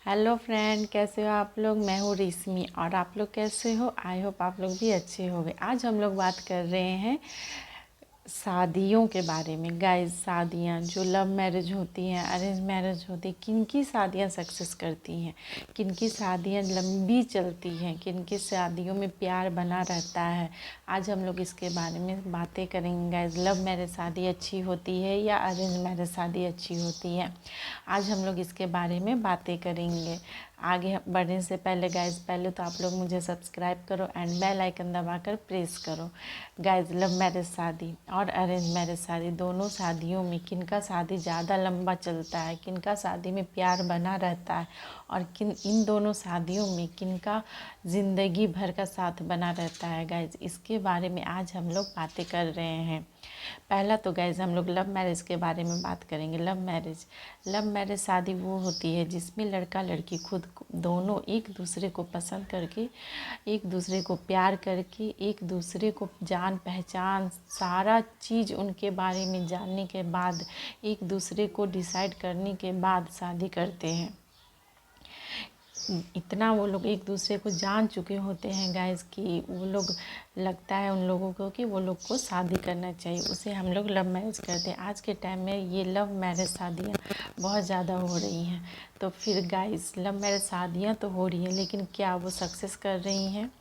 Hello friend, कैसे हो आप लोग। मैं हूँ रेशमी और आप लोग कैसे हो। आई होप आप लोग भी अच्छे होंगे। आज हम लोग बात कर रहे हैं शादियों के बारे में। गाइस, शादियाँ जो लव मैरिज होती हैं, अरेंज मैरिज होती है, किन की शादियाँ सक्सेस करती हैं, किन की शादियाँ लंबी चलती हैं, किन की शादियों में प्यार बना रहता है। आज हम लोग इसके बारे में बातें करेंगे। गाइस, लव मैरिज शादी अच्छी होती है या अरेंज मैरिज शादी अच्छी होती है, आज हम लोग इसके बारे में बातें करेंगे। आगे बढ़ने से पहले गाइस, पहले तो आप लोग मुझे सब्सक्राइब करो एंड बेल आइकन दबाकर प्रेस करो। गाइस, लव मैरिज शादी और अरेंज मैरिज शादी दोनों शादियों में किनका शादी ज़्यादा लंबा चलता है, किनका शादी में प्यार बना रहता है और इन दोनों शादियों में किनका ज़िंदगी भर का साथ बना रहता है। गाइस, इसके बारे में आज हम लोग बातें कर रहे हैं। पहला तो गाइस हम लोग लव मैरिज के बारे में बात करेंगे। लव मैरिज शादी वो होती है जिसमें लड़का लड़की खुद दोनों एक दूसरे को पसंद करके, एक दूसरे को प्यार करके, एक दूसरे को जान पहचान सारा चीज़ उनके बारे में जानने के बाद, एक दूसरे को डिसाइड करने के बाद शादी करते हैं। इतना वो लोग एक दूसरे को जान चुके होते हैं गाइस कि वो लोग, लगता है उन लोगों को कि वो लोग को शादी करना चाहिए, उसे हम लोग लव मैरिज करते हैं। आज के टाइम में ये लव मैरिज शादियाँ बहुत ज़्यादा हो रही हैं। तो फिर गाइस, लव मैरिज शादियाँ तो हो रही हैं, लेकिन क्या वो सक्सेस कर रही हैं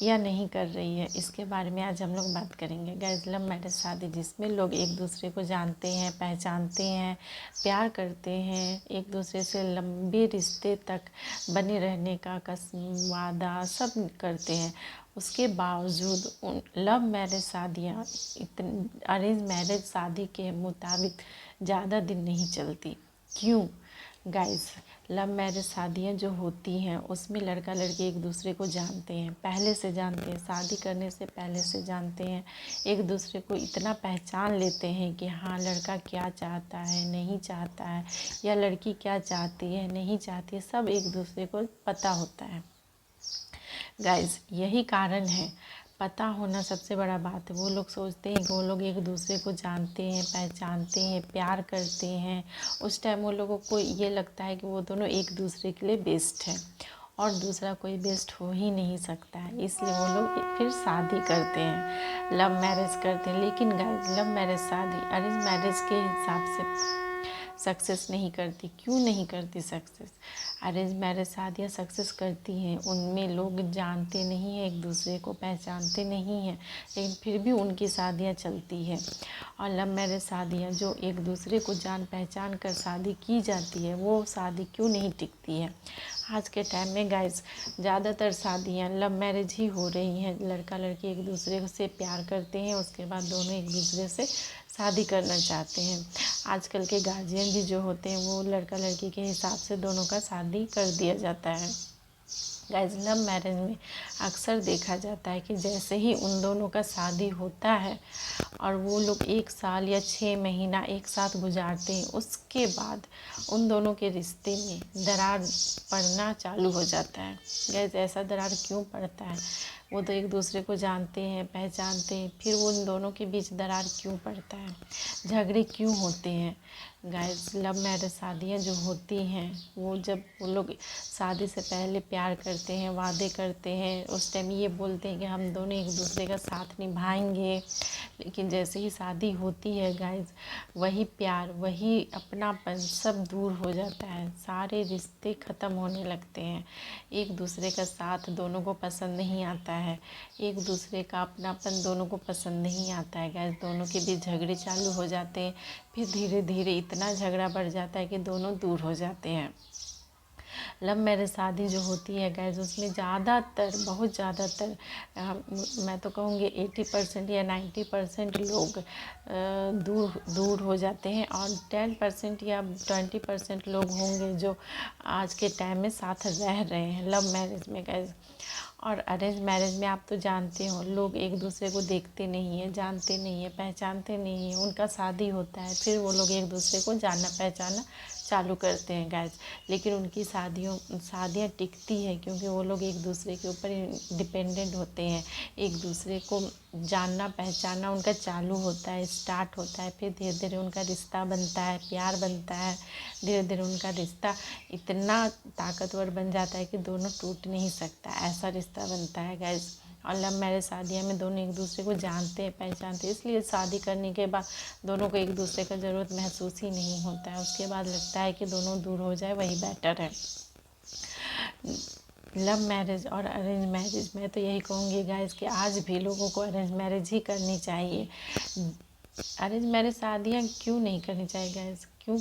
या नहीं कर रही है, इसके बारे में आज हम लोग बात करेंगे। गाइस, लव मैरिज शादी जिसमें लोग एक दूसरे को जानते हैं, पहचानते हैं, प्यार करते हैं, एक दूसरे से लंबे रिश्ते तक बने रहने का वादा सब करते हैं, उसके बावजूद उन लव मैरिज शादियाँ अरेंज मैरिज शादी के मुताबिक ज़्यादा दिन नहीं चलती। क्यों गाइस? लव मैरिज शादियाँ जो होती हैं उसमें लड़का लड़की एक दूसरे को जानते हैं, पहले से जानते हैं, शादी करने से पहले से जानते हैं, एक दूसरे को इतना पहचान लेते हैं कि हाँ, लड़का क्या चाहता है, नहीं चाहता है, या लड़की क्या चाहती है, नहीं चाहती है, सब एक दूसरे को पता होता है। गाइस, यही कारण है, पता होना सबसे बड़ा बात है। वो लोग सोचते हैं कि वो लोग एक दूसरे को जानते हैं, पहचानते हैं, प्यार करते हैं, उस टाइम वो लोगों को ये लगता है कि वो दोनों एक दूसरे के लिए बेस्ट है और दूसरा कोई बेस्ट हो ही नहीं सकता है, इसलिए वो लोग फिर शादी करते हैं, लव मैरिज करते हैं। लेकिन गाइस, लव मैरिज शादी अरेंज मैरिज के हिसाब से सक्सेस नहीं करती। क्यों नहीं करती सक्सेस? अरेंज मैरिज शादियाँ सक्सेस करती हैं, उनमें लोग जानते नहीं हैं, एक दूसरे को पहचानते नहीं हैं, लेकिन फिर भी उनकी शादियाँ चलती हैं। और लव मैरिज शादियाँ जो एक दूसरे को जान पहचान कर शादी की जाती है, वो शादी क्यों नहीं टिकती है? आज के टाइम में गाइस, ज़्यादातर शादियाँ लव मैरिज ही हो रही हैं। लड़का लड़की एक दूसरे से प्यार करते हैं, उसके बाद दोनों एक दूसरे से शादी करना चाहते हैं। आजकल के गार्जियन भी जो होते हैं वो लड़का लड़की के हिसाब से दोनों का शादी कर दिया जाता है। गाइस, लव मैरिज में अक्सर देखा जाता है कि जैसे ही उन दोनों का शादी होता है और वो लोग 1 साल या 6 महीना एक साथ गुजारते हैं, उसके बाद उन दोनों के रिश्ते में दरार पड़ना चालू हो जाता है। गाइस, ऐसा दरार क्यों पड़ता है? वो तो एक दूसरे को जानते हैं, पहचानते हैं, फिर वो उन दोनों के बीच दरार क्यों पड़ता है, झगड़े क्यों होते हैं? गाइस, लव मैरिज शादियाँ जो होती हैं, वो जब वो लोग शादी से पहले प्यार करते हैं, वादे करते हैं, उस टाइम ये बोलते हैं कि हम दोनों एक दूसरे का साथ निभाएंगे, लेकिन जैसे ही शादी होती है गाइस, वही प्यार, वही अपनापन सब दूर हो जाता है, सारे रिश्ते ख़त्म होने लगते हैं, एक दूसरे का साथ दोनों को पसंद नहीं आता है, एक दूसरे का अपनापन दोनों को पसंद नहीं आता है। गाइस, दोनों के बीच झगड़े चालू हो जाते हैं, फिर धीरे धीरे इतना झगड़ा बढ़ जाता है कि दोनों दूर हो जाते हैं। लव मैरिज शादी जो होती है गाइस, उसमें ज़्यादातर, बहुत ज़्यादातर, मैं तो कहूँगी 80% या 90% लोग दूर दूर हो जाते हैं और 10% या 20% लोग होंगे जो आज के टाइम में साथ रह रहे हैं लव मैरिज में गाइस। और अरेंज मैरिज में आप तो जानते हो, लोग एक दूसरे को देखते नहीं हैं, जानते नहीं हैं, पहचानते नहीं हैं, उनका शादी होता है, फिर वो लोग एक दूसरे को जानना पहचानना चालू करते हैं गाइस। लेकिन उनकी शादियाँ टिकती है क्योंकि वो लोग एक दूसरे के ऊपर डिपेंडेंट होते हैं, एक दूसरे को जानना पहचानना उनका चालू होता है, स्टार्ट होता है, फिर धीरे धीरे उनका रिश्ता बनता है, प्यार बनता है, धीरे धीरे उनका रिश्ता इतना ताकतवर बन जाता है कि दोनों टूट नहीं सकता, ऐसा रिश्ता बनता है गाइस। और लव मैरिज शादियों में दोनों एक दूसरे को जानते हैं, पहचानते हैं, इसलिए शादी करने के बाद दोनों को एक दूसरे का ज़रूरत महसूस ही नहीं होता है। उसके बाद लगता है कि दोनों दूर हो जाए वही बेटर है। लव मैरिज और अरेंज मैरिज में तो यही कहूँगी गाइस कि आज भी लोगों को अरेंज मैरिज ही करनी चाहिए। अरेंज मैरिज शादियाँ क्यों नहीं करनी चाहिए गाइस, क्यों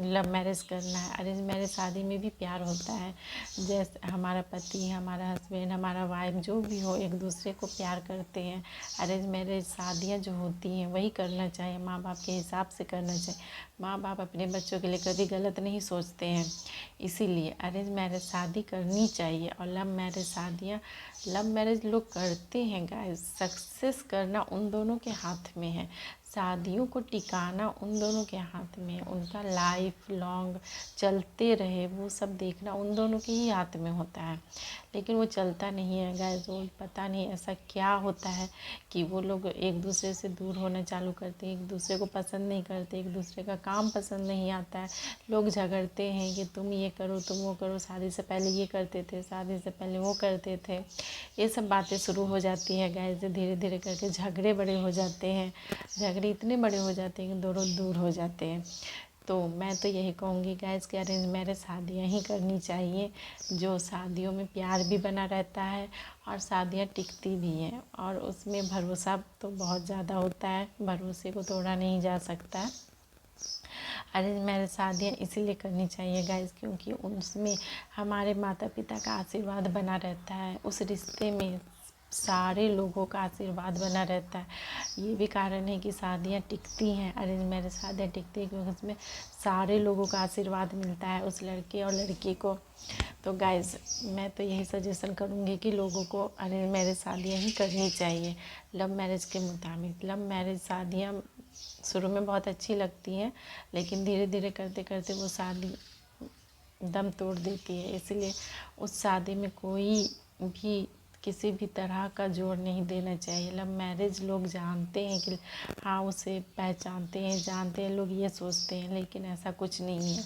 लव मैरिज करना है? अरेंज मैरिज शादी में भी प्यार होता है, जैसे हमारा पति, हमारा हस्बैंड, हमारा वाइफ जो भी हो एक दूसरे को प्यार करते हैं। अरेंज मैरिज शादियाँ जो होती हैं वही करना चाहिए, माँ बाप के हिसाब से करना चाहिए। माँ बाप अपने बच्चों के लिए कभी गलत नहीं सोचते हैं, इसीलिए अरेंज मैरिज शादी करनी चाहिए। और लव मैरिज लोग करते हैं गाइस, सक्सेस करना उन दोनों के हाथ में है, शादियों को टिकाना उन दोनों के हाथ में है, उनका लाइफ लॉन्ग चलते रहे वो सब देखना उन दोनों के ही हाथ में होता है। लेकिन वो चलता नहीं है गाइस, वो पता नहीं ऐसा क्या होता है कि वो लोग एक दूसरे से दूर होना चालू करते हैं, एक दूसरे को पसंद नहीं करते, एक दूसरे का काम पसंद नहीं आता है, लोग झगड़ते हैं कि तुम ये करो तुम वो करो, शादी से पहले ये करते थे, शादी से पहले वो करते थे, ये सब बातें शुरू हो जाती है गाइस। धीरे धीरे करके झगड़े बड़े हो जाते हैं, झगड़े इतने बड़े हो जाते हैं कि दोनों दूर हो जाते हैं। तो मैं तो यही कहूँगी गाइस कि अरेंज मैरिज शादियाँ ही करनी चाहिए, जो शादियों में प्यार भी बना रहता है और शादियाँ टिकती भी हैं, और उसमें भरोसा तो बहुत ज़्यादा होता है, भरोसे को तोड़ा नहीं जा सकता है। अरेंज मैरिज शादियाँ इसीलिए करनी चाहिए गाइस क्योंकि उसमें हमारे माता पिता का आशीर्वाद बना रहता है, उस रिश्ते में सारे लोगों का आशीर्वाद बना रहता है। ये भी कारण है कि शादियाँ टिकती हैं, अरेंज मैरिज शादियाँ टिकती हैं क्योंकि उसमें सारे लोगों का आशीर्वाद मिलता है उस लड़के और लड़की को। तो गाइस मैं तो यही सजेशन करूँगी कि लोगों को अरेंज मैरिज शादियाँ ही करनी चाहिए लव मैरिज के मुताबिक। लव मैरिज शादियाँ शुरू में बहुत अच्छी लगती हैं, लेकिन धीरे धीरे करते करते वो शादी दम तोड़ देती है, इसलिए उस शादी में कोई भी किसी भी तरह का जोर नहीं देना चाहिए। लव मैरिज लोग जानते हैं कि हाँ उसे पहचानते हैं, जानते हैं, लोग ये सोचते हैं, लेकिन ऐसा कुछ नहीं है,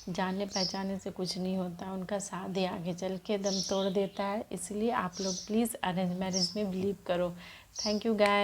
जानने पहचाने से कुछ नहीं होता, उनका शादी आगे चल के दम तोड़ देता है। इसलिए आप लोग प्लीज़ अरेंज मैरिज में बिलीव करो। Thank you guys.